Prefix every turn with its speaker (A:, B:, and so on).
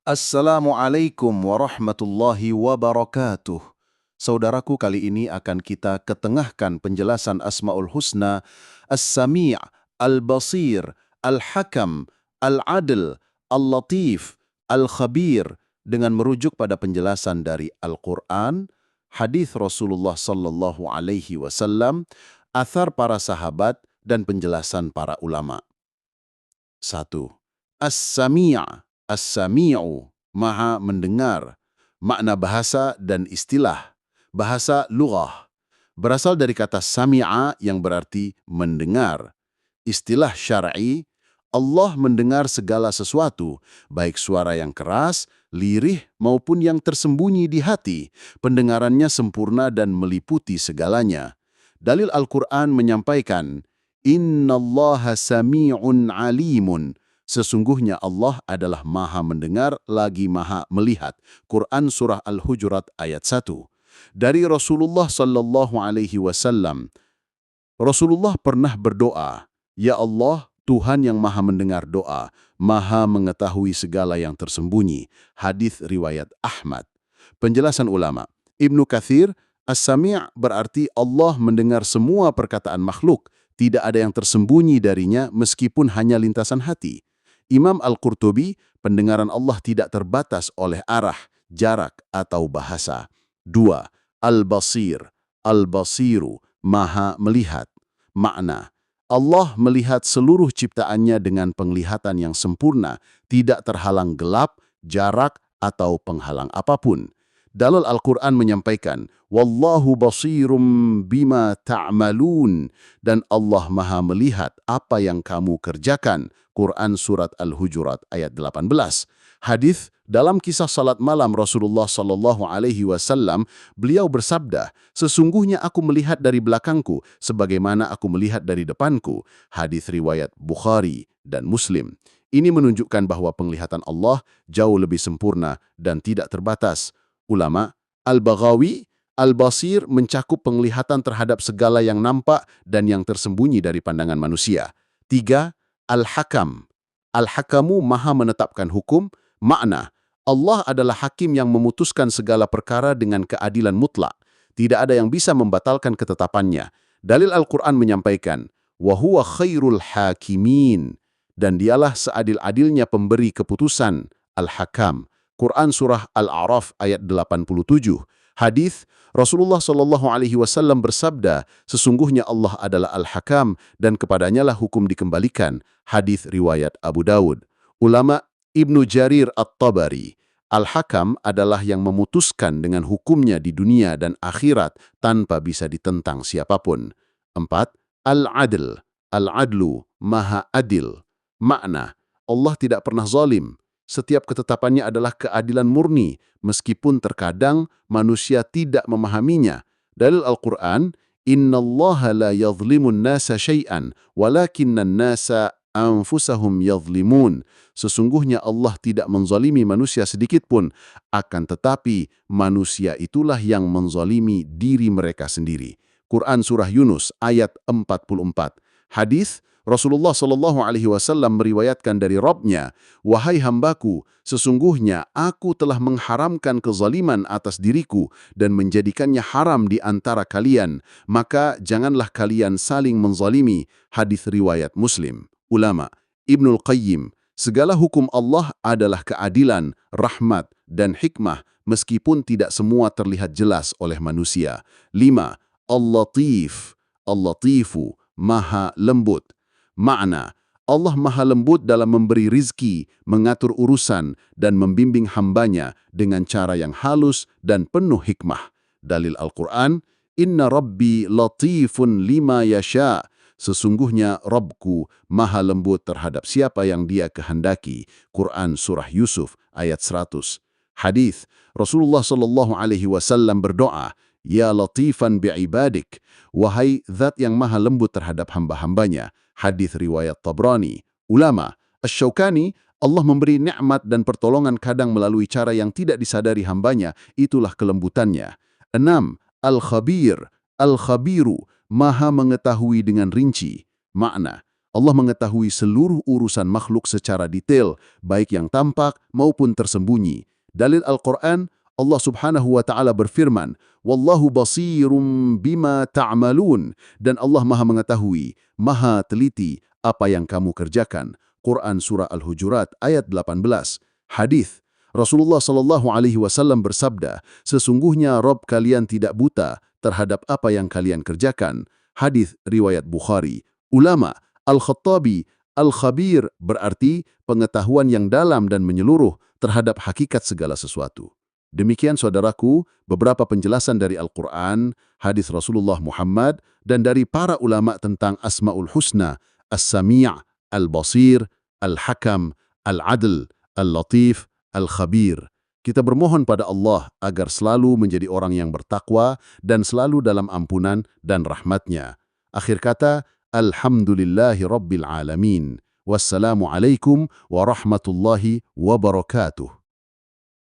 A: Assalamualaikum warahmatullahi wabarakatuh. Saudaraku, kali ini akan kita ketengahkan penjelasan Asmaul Husna, As-Sami', Al-Basir, Al-Hakam, Al-Adl, Al-Latif, Al-Khabir dengan merujuk pada penjelasan dari Al-Quran, hadis Rasulullah sallallahu alaihi wasallam, athar para sahabat dan penjelasan para ulama. 1. As-Sami'. As-Sami'u, maha mendengar. Makna bahasa dan istilah. Bahasa lughah berasal dari kata sami'a yang berarti mendengar. Istilah syar'i, Allah mendengar segala sesuatu, baik suara yang keras, lirih, maupun yang tersembunyi di hati. Pendengarannya sempurna dan meliputi segalanya. Dalil Al-Quran menyampaikan, Innallaha sami'un alimun. Sesungguhnya Allah adalah maha mendengar lagi maha melihat. Quran Surah Al-Hujurat ayat 1. Dari Rasulullah sallallahu alaihi wasallam, Rasulullah pernah berdoa, Ya Allah, Tuhan yang maha mendengar doa, maha mengetahui segala yang tersembunyi. Hadis riwayat Ahmad. Penjelasan ulama, Ibnu Katsir, As-Sami' berarti Allah mendengar semua perkataan makhluk, tidak ada yang tersembunyi darinya meskipun hanya lintasan hati. Imam Al-Qurtubi, pendengaran Allah tidak terbatas oleh arah, jarak, atau bahasa. 2. Al-Basir. Al-Basiru, maha melihat. Makna, Allah melihat seluruh ciptaannya dengan penglihatan yang sempurna, tidak terhalang gelap, jarak, atau penghalang apapun. Dalil Al-Quran menyampaikan, Wallahu basirum bima ta'malun, dan Allah maha melihat apa yang kamu kerjakan. Quran Surat Al-Hujurat ayat 18. Hadis dalam kisah salat malam Rasulullah sallallahu alaihi wasallam, beliau bersabda, sesungguhnya aku melihat dari belakangku sebagaimana aku melihat dari depanku. Hadis riwayat Bukhari dan Muslim. Ini menunjukkan bahwa penglihatan Allah jauh lebih sempurna dan tidak terbatas. Ulama Al-Baghawi, Al-Basir mencakup penglihatan terhadap segala yang nampak dan yang tersembunyi dari pandangan manusia. 3. Al-Hakam. Al-Hakamu maha menetapkan hukum. Makna, Allah adalah hakim yang memutuskan segala perkara dengan keadilan mutlak. Tidak ada yang bisa membatalkan ketetapannya. Dalil Al-Quran menyampaikan, وَهُوَ خَيْرُ الْحَاكِمِينَ, dan dialah seadil-adilnya pemberi keputusan. Al-Hakam. Quran Surah Al-A'raf ayat 87. Hadis Rasulullah Shallallahu Alaihi Wasallam bersabda, sesungguhnya Allah adalah Al-Hakam dan kepadanyalah hukum dikembalikan. Hadis riwayat Abu Dawud. Ulama Ibnu Jarir At-Tabari, Al-Hakam adalah yang memutuskan dengan hukumnya di dunia dan akhirat tanpa bisa ditentang siapapun. 4. Al-Adl. Al-Adlu, maha adil. Makna, Allah tidak pernah zalim. Setiap ketetapannya adalah keadilan murni, meskipun terkadang manusia tidak memahaminya. Dalil Al-Quran, Innallaha la yadhlimun nasa syai'an, walakinnan nasa anfusahum yadhlimun. Sesungguhnya Allah tidak menzalimi manusia sedikit pun, akan tetapi manusia itulah yang menzalimi diri mereka sendiri. Quran Surah Yunus ayat 44. Hadis Rasulullah Shallallahu Alaihi Wasallam meriwayatkan dari Rabb-Nya, wahai hambaku, sesungguhnya aku telah mengharamkan kezaliman atas diriku dan menjadikannya haram di antara kalian, maka janganlah kalian saling menzalimi. Hadis riwayat Muslim. Ulama Ibnul Qayyim, segala hukum Allah adalah keadilan, rahmat, dan hikmah, meskipun tidak semua terlihat jelas oleh manusia. 5. Al-Latif. Al-Latifu, maha lembut. Makna, Allah maha lembut dalam memberi rizki, mengatur urusan, dan membimbing hambanya dengan cara yang halus dan penuh hikmah. Dalil Al-Quran, Inna Rabbi latifun lima yasha. Sesungguhnya Rabbku maha lembut terhadap siapa yang dia kehendaki. Quran Surah Yusuf ayat 100. Hadis Rasulullah Shallallahu Alaihi Wasallam berdoa, Ya latifan bi'ibadik, wahai zat yang maha lembut terhadap hamba-hambanya. Hadis riwayat Tabrani. Ulama Asy-Syaukani, Allah memberi nikmat dan pertolongan kadang melalui cara yang tidak disadari hambanya, itulah kelembutannya. 6. Al-Khabir. Al-Khabiru, maha mengetahui dengan rinci. Makna, Allah mengetahui seluruh urusan makhluk secara detail, baik yang tampak maupun tersembunyi. Dalil Al-Quran, Allah subhanahu wa ta'ala berfirman, Wallahu basirum bima ta'malun, dan Allah maha mengetahui, maha teliti apa yang kamu kerjakan. Quran Surah Al-Hujurat ayat 18. Hadis, Rasulullah SAW bersabda, sesungguhnya Rabb kalian tidak buta terhadap apa yang kalian kerjakan. Hadis riwayat Bukhari. Ulama, Al-Khattabi, Al-Khabir berarti pengetahuan yang dalam dan menyeluruh terhadap hakikat segala sesuatu. Demikian saudaraku, beberapa penjelasan dari Al-Quran, hadis Rasulullah Muhammad, dan dari para ulama tentang Asma'ul Husna, As-Sami', Al-Basir, Al-Hakam, Al-Adl, Al-Latif, Al-Khabir. Kita bermohon pada Allah agar selalu menjadi orang yang bertakwa dan selalu dalam ampunan dan rahmat-Nya. Akhir kata, Alhamdulillahi Rabbil Alamin. Wassalamualaikum warahmatullahi wabarakatuh.